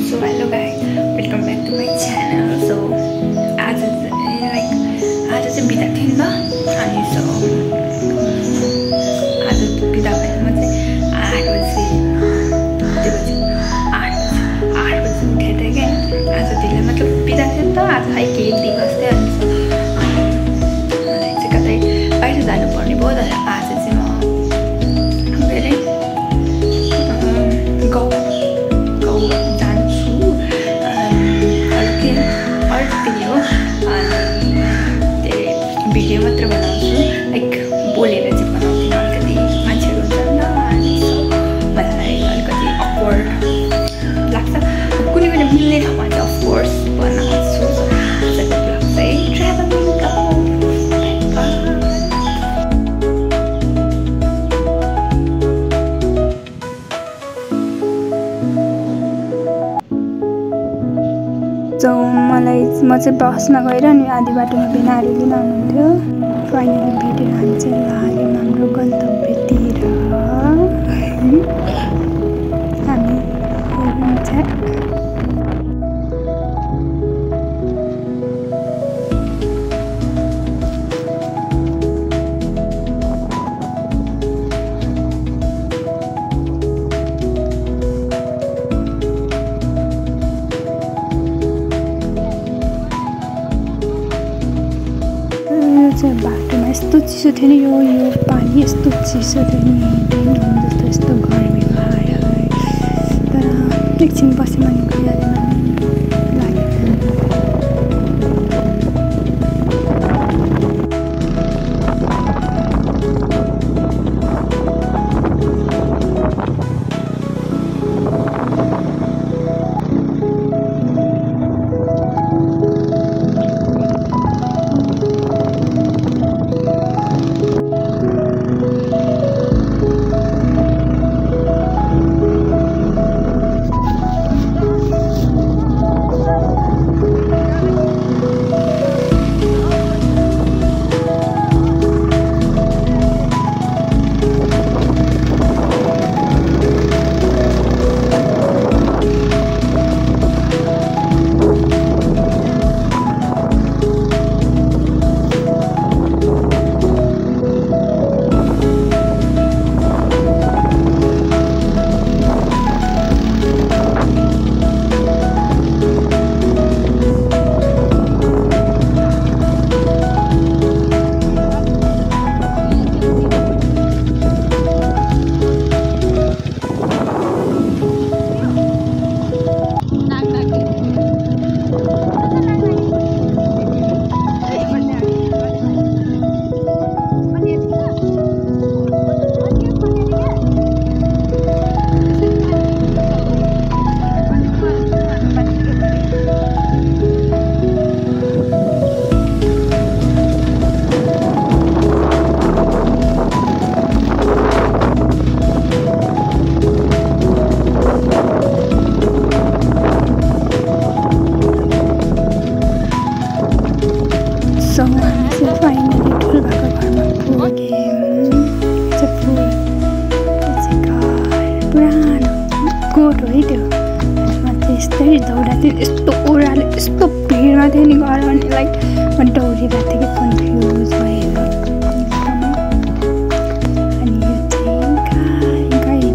So hello guys, welcome back to my channel. So आज चाहिँ बिदा थियो नि त अनि सो आज बिदा भएर म चाहिँ 8 बजे उठेर थिएँ क्या। आज ढिलो मतलब बिदा थियो नि त, आज है केही दिवस थियो अनि सो मलाई चाहिँ कतै बाहिर जानुपर्ने भयो। तर आज चाहिँ म फेरि गाउँ जान्छु। अरू त्यही हो, भिडियो मात्र बनाउँछु, लाइक बोलेर चाहिँ बनाउँदिनँ। अलिकति मान्छेहरू हुन्छ नि त अनि मलाई अलिकति अक्वर्ड लाग्छ। कुनै कुनै मिल्ने ठाउँमा चाहिँ अफकोर्स बनाउँछु। आजको ब्लग चाहिँ ट्राभलिङको। म चाहिँ बसमा गएर अनि आधी बाटोमा भेनाहरू लिन आउनुहुन्थ्यो। फाइनली भेटेर हामी चाहिँ लाग्यौँ हाम्रो गन्तव्यतिर। हामी हेर्नुहुन्छ बाटोमा यस्तो चिसो थियो नि, यो पानी यस्तो चिसो थियो नि, जस्तो यस्तो गर्मी भयो। तर एकछिन बसेँ भने गइहाल्यो यस्तो ओह्रालो यस्तो भिडमा थियो नि घर। अनि लाइक म दौडिरहेको थिएँ कि कन्फ्युज भएर। अनि यो चाहिँ गाई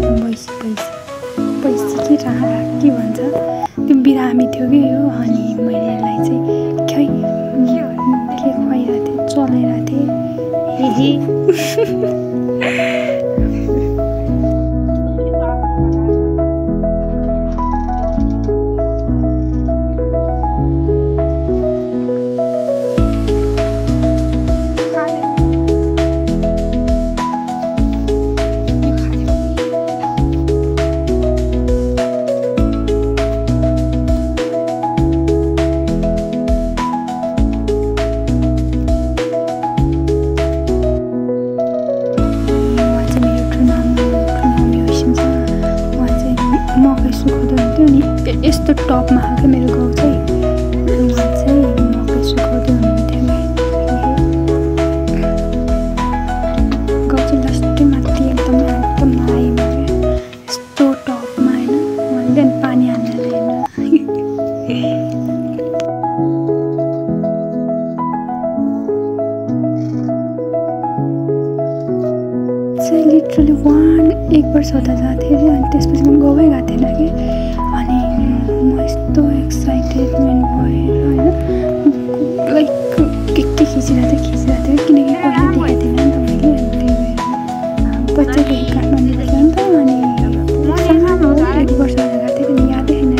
भैँसी कि राँडा के भन्छ त्यो बिरामी थियो कि यो। अनि मैले यसलाई चाहिँ के खुवाइरहेको थिएँ, चलाइरहेको थिएँ। यस्तो टपमा खालको मेरो गाउँ चाहिँ उहाँ चाहिँ मकै सुकाउँदै हुनुहुन्थ्यो। गाउँ चाहिँ लास्टै माथि एकदम हाइमा यस्तो टपमा होइन, उहाँले पानी हाल्दैन। 1 वर्ष हुँदा गएको थिएँ अरे अनि त्यसपछि म गाउँमै गएको थिएन कि अनि म यस्तो एक्साइटेडमेन्ट भएर होइन लाइक के खिचिरहेको थियो किनकि पहिला देखेको थिएन नि त मैले अनि त्यही भएर बच्चादेखि काठमाडौँ पर्छ नि त अनि 1 वर्ष हुँदा गएको थिएँ अनि यादै छैन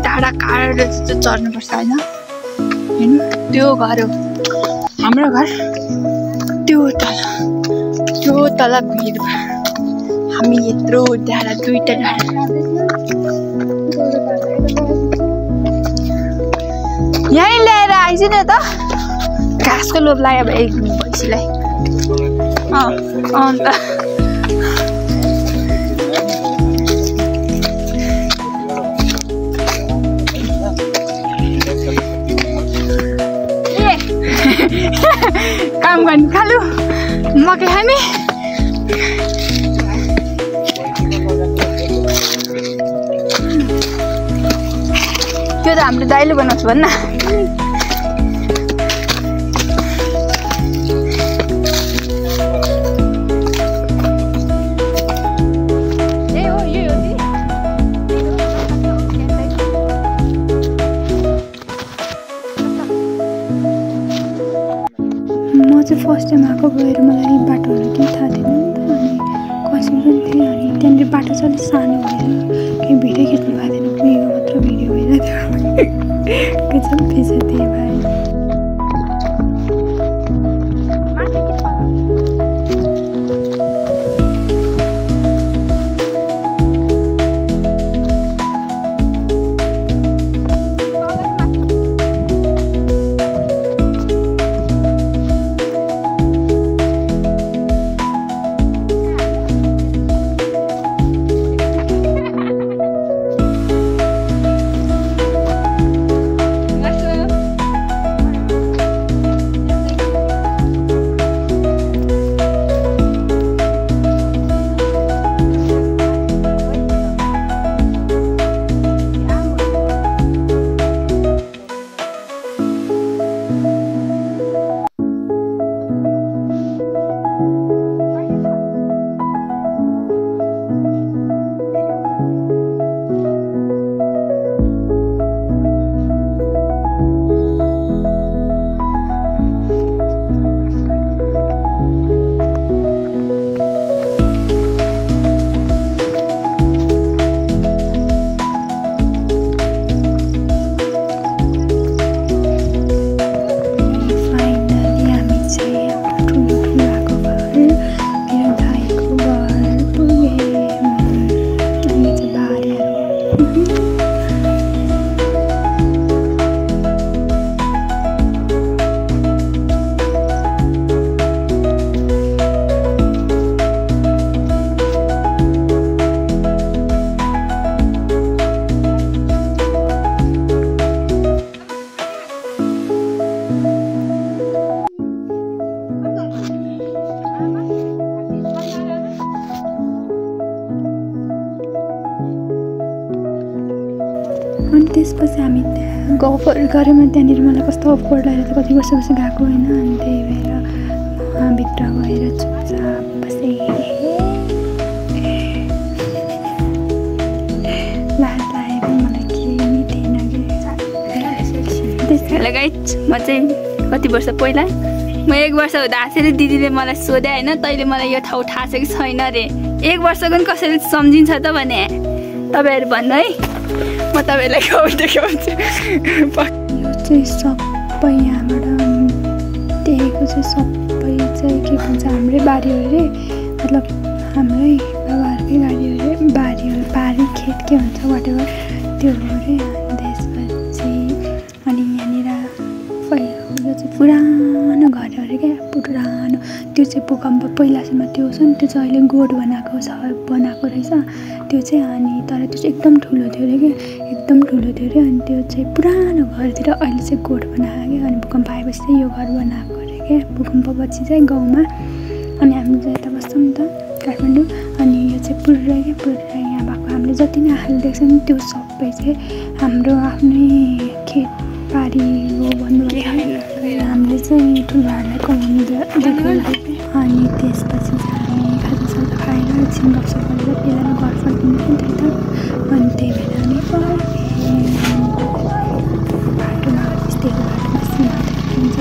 डाँडा काटेर चाहिँ चढ्नुपर्छ होइन त्यो घर हो हाम्रो घर त्यो तल भिरमा हामी यत्रो डाँडा 2टा डाँडा यहीँ ल्याएर आइज नि त घाँसको लोभ लाग्यो भाइ भैँसीलाई अन्त काम गर्ने खालु मकै खाने त्यो त हाम्रो दाइले बनाउँछ भन्न फर्स्ट टाइम आएको गएर मलाई बाटोहरू केही थाहा थिएन नि त अनि कसै पनि थिएँ अनि त्यहाँनिर बाटो चाहिँ अलिक सानो भएर केही भिडियो खिच्नु भएको थिएन पुगेको मात्र भिडियो भइरहेको थियो गजब फेसर थिएँ भाइ अनि त्यसपछि हामी गाउँ गऱ्यौँ त्यहाँनिर मलाई कस्तो अफकोर्ड लागेर त कति वर्षपछि गएको होइन अनि त्यही भएर भित्र गएर चुपचाप बसेँ लाज लागेको मलाई केही थिएन कि गाइज म चाहिँ कति वर्ष पहिला म 1 वर्ष हुँदा आएर दिदीले मलाई सोधे होइन तैँले मलाई यो ठाउँ थाहा छ कि छैन अरे 1 वर्षको पनि कसरी सम्झिन्छ त भने तपाईँहरू भन्नु है म तपाईँलाई गाउँ देखाउँछु यो चाहिँ सबै यहाँबाट देखेको चाहिँ सबै चाहिँ के भन्छ हाम्रै बारी हो अरे मतलब हाम्रै बाबाहरूकै गाडी हो अरे बारी खेत के भन्छ वाटेभर त्यो हो अरे त्यसपछि अनि यहाँनिर पहिला यो चाहिँ पुरानो घर हो अरे क्या पुरानो त्यो चाहिँ भूकम्प पहिलासम्म त्यो छ नि त्यो चाहिँ अहिले गोड बनाएको रहेछ त्यो चाहिँ अनि तर त्यो चाहिँ एकदम ठुलो थियो अरे क्या एकदम ठुलो थियो अरे अनि त्यो चाहिँ पुरानो घरतिर अहिले चाहिँ गोड बनाएको क्या अनि भूकम्प आएपछि चाहिँ यो घर बनाएको अरे क्या भूकम्पपछि चाहिँ गाउँमा अनि हामी चाहिँ यता बस्छौँ नि त काठमाडौँ अनि यो चाहिँ पुरै यहाँ भएको हामीले जति नै आँखाले देख्छ नि त्यो सबै चाहिँ हाम्रो आफ्नै खेतबारी हो भन्नुभयो हामीले चाहिँ ठुलोहरूलाई कमाउनु दिएको अनि त्यसपछि चाहिँ हामी खाजासाजा खाएर एकछिन गफसफ गरेर बेला घर फर्किनु पनि त्यही त अनि त्यही भएर हामी बाटोमा त्यस्तै बाटोमा सिँगार हुन्छ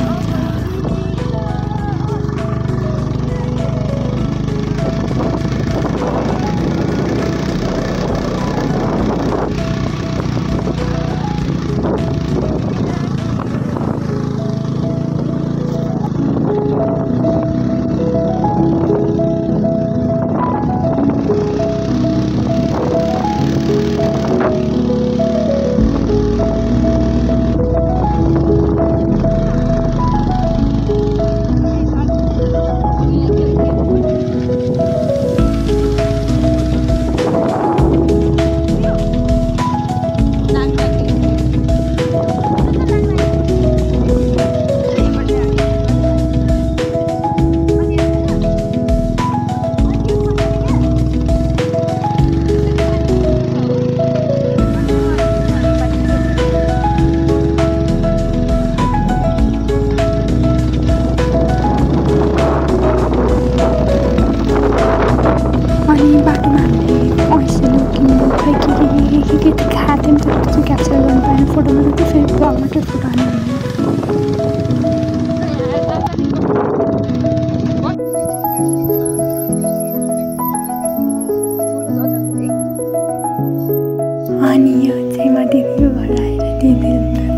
अनि यो चाहिँ म दिदीको घर आएर दिदीले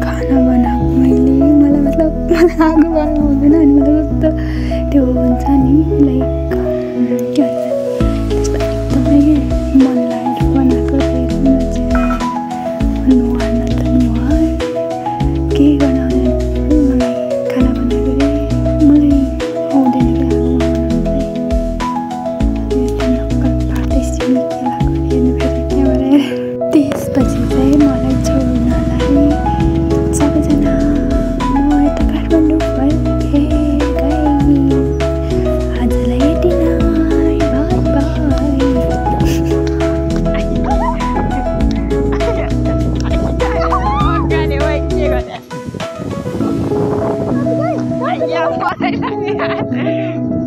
खाना बनाएको मलाई मतलब मलाई आगो बाल्नु हुँदैन अनि मलाई कस्तो त्यो हुन्छ नि लाइक के भन्छ एकदमै मन लागेर बनाएको थियो चाहिँ नुहार न त नुहार के गर्न मलाई खाना बनाएको अरे मलाई आउँदैन क्या त्यसपछि चाहिँ मलाई छोड्नलाई सबैजना म यता काठमाडौँ फर्केँ गएँ आजलाई यति नै बाई बाई